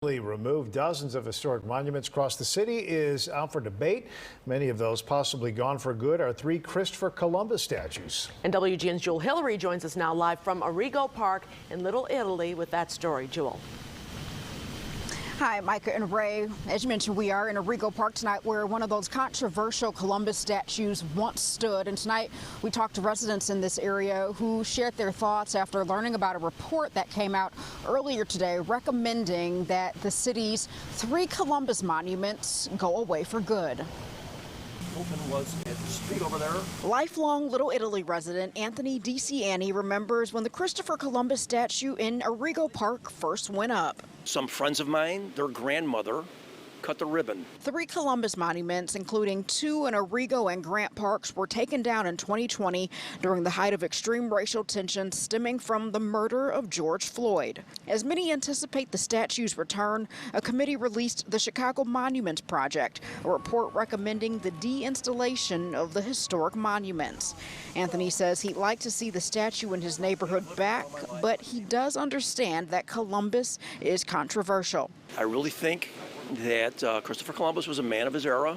Removed dozens of historic monuments across the city is out for debate. Many of those possibly gone for good are 3 Christopher Columbus statues. And WGN's Jewel Hillary joins us now live from Arrigo Park in Little Italy with that story. Jewel. Hi, Micah and Ray. As you mentioned, we are in Arrigo Park tonight where one of those controversial Columbus statues once stood. And tonight we talked to residents in this area who shared their thoughts after learning about a report that came out earlier today recommending that the city's 3 Columbus monuments go away for good. Was at the street over there. Lifelong Little Italy resident Anthony DiCiani remembers when the Christopher Columbus statue in Arrigo Park first went up. Some friends of mine, their grandmother, cut the ribbon. 3 Columbus monuments, including 2 in Arrigo and Grant Parks, were taken down in 2020 during the height of extreme racial tensions stemming from the murder of George Floyd. As many anticipate the statue's return, a committee released the Chicago Monuments Project, a report recommending the deinstallation of the historic monuments. Anthony says he'd like to see the statue in his neighborhood back, but he does understand that Columbus is controversial. I really think that Christopher Columbus was a man of his era,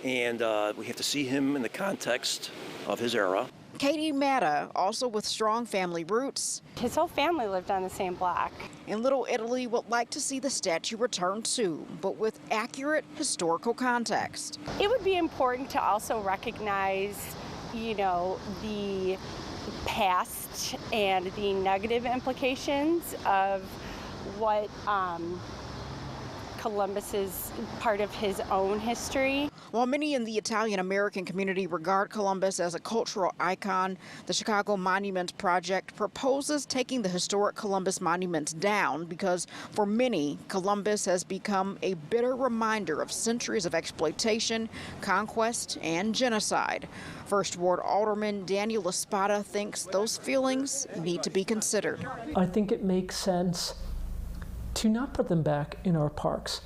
and we have to see him in the context of his era. Katie Matta, also with strong family roots. His whole family lived on the same block. In Little Italy would like to see the statue return too, but with accurate historical context. It would be important to also recognize, the past and the negative implications of what Columbus's part of his own history. While many in the Italian-American community regard Columbus as a cultural icon, the Chicago Monuments Project proposes taking the historic Columbus monuments down because for many, Columbus has become a bitter reminder of centuries of exploitation, conquest, and genocide. First Ward Alderman Daniel Espada thinks those feelings need to be considered. I think it makes sense to not put them back in our parks.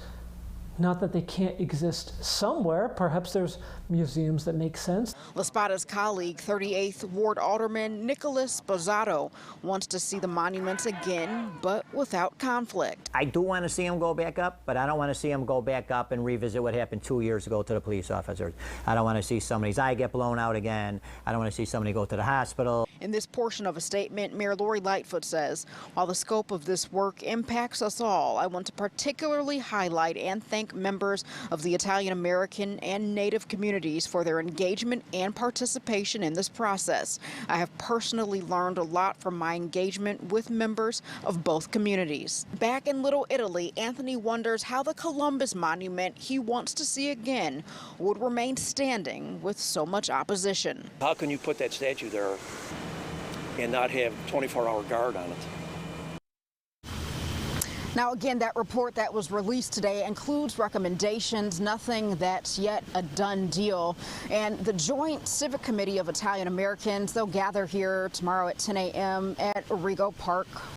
Not that they can't exist somewhere. Perhaps there's museums that make sense. L'Espada's colleague, 38th Ward Alderman Nicholas Bozzato, wants to see the monuments again, but without conflict. I do want to see them go back up, but I don't want to see them go back up and revisit what happened 2 years ago to the police officers. I don't want to see somebody's eye get blown out again. I don't want to see somebody go to the hospital. In this portion of a statement, Mayor Lori Lightfoot says, while the scope of this work impacts us all, I want to particularly highlight and thank members of the Italian-American and Native communities for their engagement and participation in this process. I have personally learned a lot from my engagement with members of both communities. Back in Little Italy, Anthony wonders how the Columbus monument he wants to see again would remain standing with so much opposition. How can you put that statue there and not have 24-hour guard on it? Now, again, that report that was released today includes recommendations, nothing that's yet a done deal. And the Joint Civic Committee of Italian Americans, they'll gather here tomorrow at 10 a.m. at Arrigo Park